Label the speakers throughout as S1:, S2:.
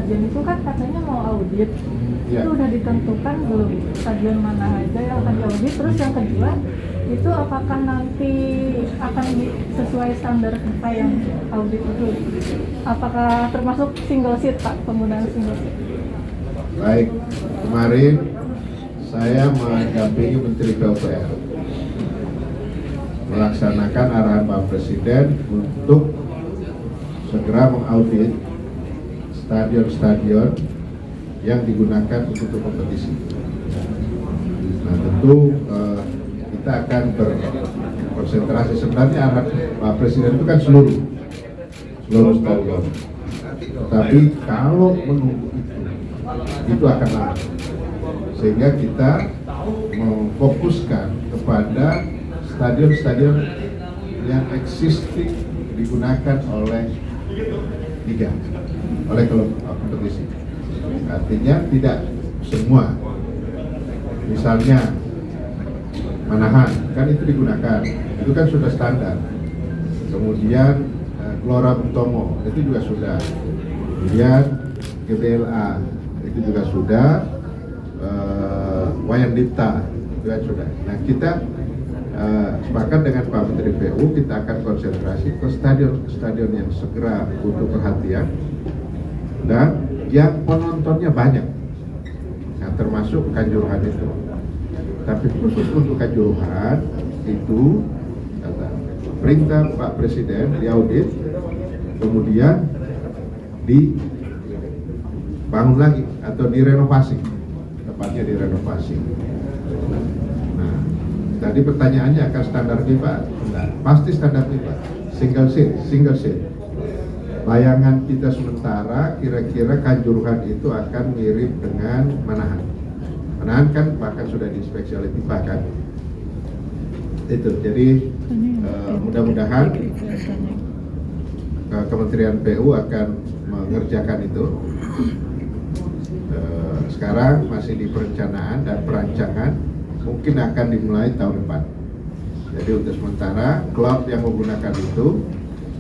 S1: stadion itu kan katanya mau audit. Itu udah ditentukan belum stadion mana aja yang akan diaudit? Terus yang kedua, itu apakah nanti akan sesuai standar FIFA yang audit itu? Apakah termasuk single seat, Pak, penggunaan single seat?
S2: Baik, kemarin saya mendampingi Menteri PUPR melaksanakan arahan Pak Presiden untuk segera mengaudit stadion-stadion yang digunakan untuk kompetisi. Nah, tentu kita akan berkonsentrasi. Sebenarnya arahan Pak Presiden itu kan seluruh stadion. Tetapi kalau menunggu itu akan lama. Sehingga kita memfokuskan kepada stadion-stadion yang existing digunakan oleh liga, oleh klub kompetisi. Artinya tidak semua. Misalnya Manahan, kan itu digunakan, itu kan sudah standar. Kemudian Gelora Bung Tomo, itu juga sudah. Kemudian GBLA, itu juga sudah. Wayan Dipta, itu kan sudah. Nah, kita sepakat dengan Pak Menteri PU, kita akan konsentrasi ke stadion yang segera butuh perhatian dan yang penontonnya banyak. Nah, termasuk Kanjuruhan itu. Tapi khusus untuk Kanjuruhan itu kata perintah Pak Presiden diaudit, kemudian dibangun lagi atau direnovasi, tepatnya direnovasi. Nah, tadi pertanyaannya akan standar FIFA? Nah, pasti standar FIFA, single seat. Bayangan kita sementara kira-kira Kanjuruhan itu akan mirip dengan Manahan. Manahan kan bahkan sudah diinspeksi oleh FIFA kan. Itu, jadi mudah-mudahan Kementerian PU akan mengerjakan itu. Sekarang masih di perencanaan dan perancangan, mungkin akan dimulai tahun depan. Jadi untuk sementara klub yang menggunakan itu,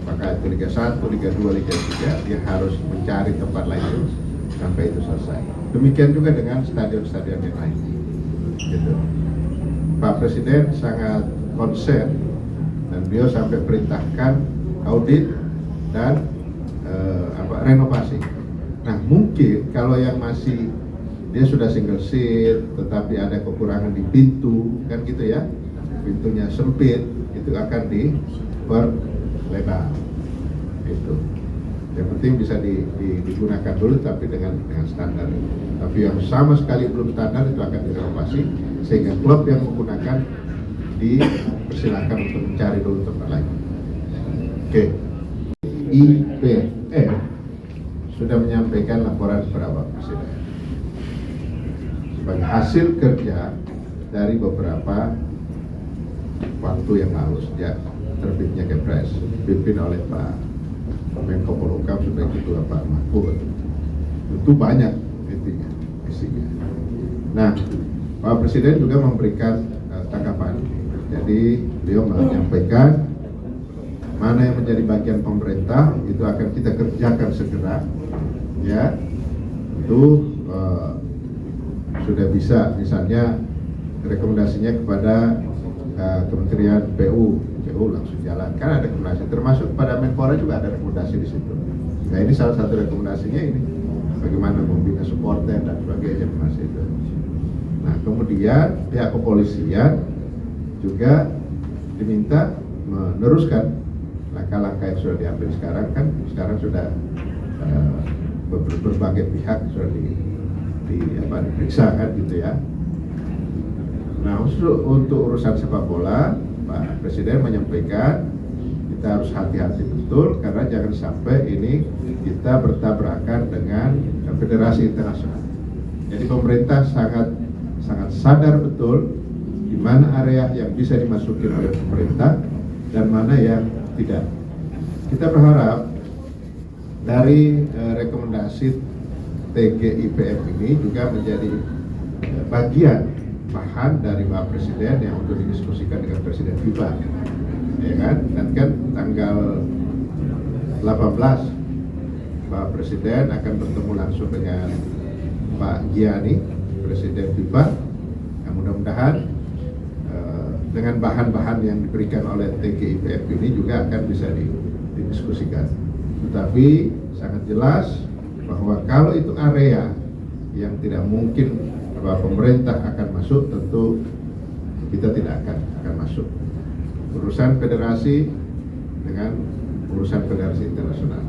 S2: maka itu Liga 1, Liga 2, Liga 3, dia harus mencari tempat lain sampai itu selesai. Demikian juga dengan stadion-stadion yang lain. Gitu. Pak Presiden sangat konsen dan beliau sampai perintahkan audit dan renovasi. Nah, mungkin kalau yang masih dia sudah single seat tetapi ada kekurangan di pintu, kan gitu ya, pintunya sempit, itu akan diperlebar. Itu yang penting bisa digunakan dulu tapi dengan standar. Tapi yang sama sekali belum standar itu akan direnovasi sehingga klub yang menggunakan dipersilakan untuk mencari dulu tempat lain. Oke. IPF sudah menyampaikan laporan kepada Bapak Presiden sebagai hasil kerja dari beberapa waktu yang lalu sejak terbitnya Kepres dipimpin oleh Pak Menko Polhukam sebagai Ketua Pak Mahfud. Itu banyak isinya. Nah, Pak Presiden juga memberikan tanggapan. Jadi beliau menyampaikan mana yang menjadi bagian pemerintah itu akan kita kerjakan segera. Ya, itu sudah bisa, misalnya rekomendasinya kepada Kementerian PU langsung jalan, kan ada rekomendasi, termasuk pada Menpora juga ada rekomendasi di situ. Nah, ini salah satu rekomendasinya ini, bagaimana membina supporter dan sebagainya masih itu. Nah, kemudian pihak kepolisian juga diminta meneruskan langkah-langkah yang sudah diambil sekarang, kan sekarang sudah berbagai pihak sudah diperiksa kan gitu ya. Nah, untuk urusan sepak bola, Pak Presiden menyampaikan kita harus hati-hati betul karena jangan sampai ini kita bertabrakan dengan federasi internasional. Jadi pemerintah sangat sadar betul di mana area yang bisa dimasuki oleh pemerintah dan mana yang tidak. Kita berharap dari rekomendasi TGIPF ini juga menjadi bagian bahan dari Pak Presiden yang untuk didiskusikan dengan Presiden FIFA, ya kan? Dan kan tanggal 18 Pak Presiden akan bertemu langsung dengan Pak Gianni, Presiden FIFA. Nah, mudah-mudahan dengan bahan-bahan yang diberikan oleh TGIPF ini juga akan bisa didiskusikan. Tetapi sangat jelas bahwa kalau itu area yang tidak mungkin bahwa pemerintah akan masuk, tentu kita tidak akan masuk. Urusan federasi dengan urusan federasi internasional.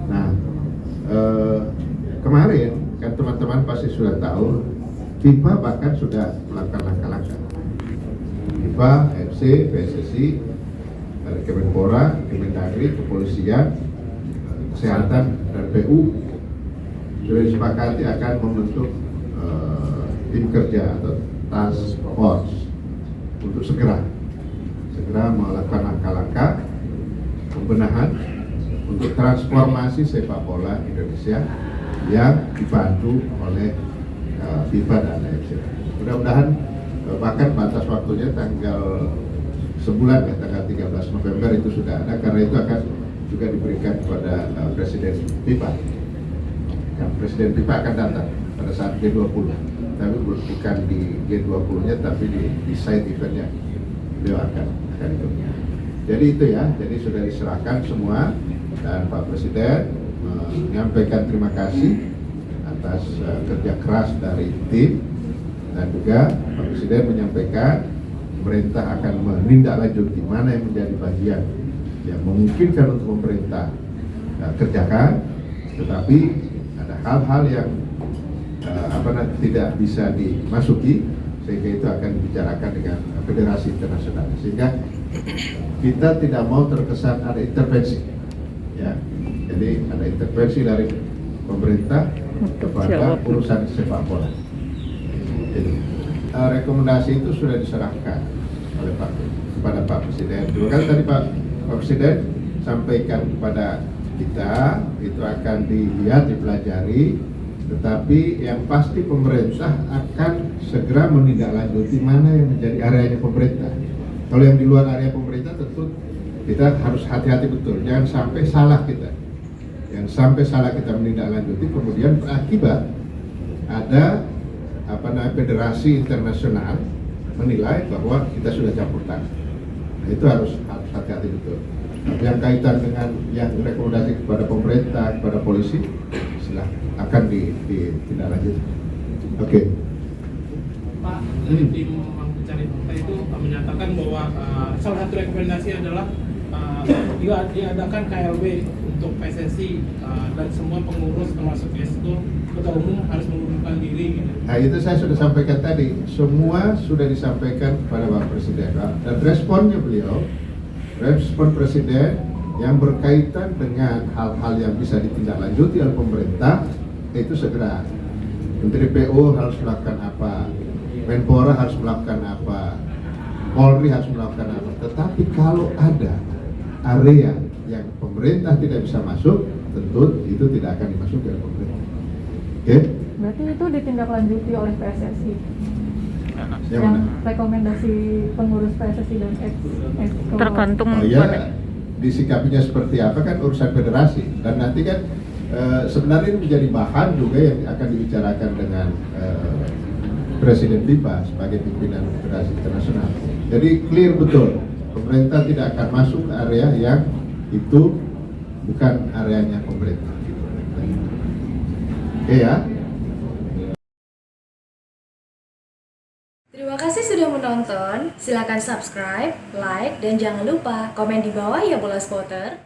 S2: Nah, kemarin kan teman-teman pasti sudah tahu, FIFA bahkan sudah melakukan langkah-langkah. FIFA, FC, PSSI, dari Kemenpora, Kemendagri, Kepolisian, Kesehatan, dan PU sudah disepakati akan membentuk tim kerja atau task force untuk segera melakukan langkah-langkah pembenahan untuk transformasi sepak bola Indonesia yang dibantu oleh FIFA dan AFC. Mudah-mudahan bahkan batas waktunya tanggal sebulan ya, tanggal 13 November itu sudah ada, karena itu akan juga diberikan kepada Presiden FIFA. Nah, Presiden FIFA akan datang pada saat G20, tapi bukan di G20-nya, tapi di side event-nya beliau akan ikut. Jadi itu ya, jadi sudah diserahkan semua, dan Pak Presiden menyampaikan terima kasih atas kerja keras dari tim, dan juga Pak Presiden menyampaikan pemerintah akan menindaklanjuti mana yang menjadi bagian yang memungkinkan untuk pemerintah kerjakan, tetapi ada hal-hal yang tidak bisa dimasuki, sehingga itu akan dibicarakan dengan federasi internasional, sehingga kita tidak mau terkesan ada intervensi ya. Jadi ada intervensi dari pemerintah kepada urusan sepak bola. Jadi rekomendasi itu sudah diserahkan oleh kepada Pak Presiden. Dua kali tadi Pak Presiden sampaikan kepada kita, itu akan dilihat, dipelajari, tetapi yang pasti pemerintah akan segera menindaklanjuti mana yang menjadi areanya pemerintah. Kalau yang di luar area pemerintah, tentu kita harus hati-hati betul, jangan sampai salah kita. Yang sampai salah kita menindaklanjuti, kemudian berakibat ada federasi internasional menilai bahwa kita sudah campur tangan. Nah, itu harus hati-hati betul. Yang kaitan dengan yang rekomendasi kepada pemerintah, kepada polisi, akan ditindaklanjuti. Oke.
S3: Pak, dari tim pencari fakta itu menyatakan bahwa salah satu rekomendasi adalah diadakan KLB untuk PSSI dan semua pengurus termasuk Esko ketua umum harus mengundurkan diri. Gitu.
S2: Nah, itu saya sudah sampaikan tadi, semua sudah disampaikan kepada Pak Presiden, dan responnya beliau, respon Presiden yang berkaitan dengan hal-hal yang bisa ditindaklanjuti oleh pemerintah itu segera. Menteri PU harus melakukan apa, Menpora harus melakukan apa, Polri harus melakukan apa. Tetapi kalau ada area yang pemerintah tidak bisa masuk, tentu itu tidak akan dimasuki oleh pemerintah. Oke?
S1: Berarti itu ditindaklanjuti oleh PSSI.
S2: Yang
S1: rekomendasi pengurus PSSI dan Exco.
S4: Tergantung
S2: disikapinya seperti apa kan urusan federasi, dan nanti kan sebenarnya ini menjadi bahan juga yang akan dibicarakan dengan Presiden FIFA sebagai pimpinan federasi internasional. Jadi clear betul, pemerintah tidak akan masuk ke area yang itu bukan areanya pemerintah. Oke ya.
S5: Terima kasih sudah menonton. Silakan subscribe, like, dan jangan lupa komen di bawah ya bola spotter.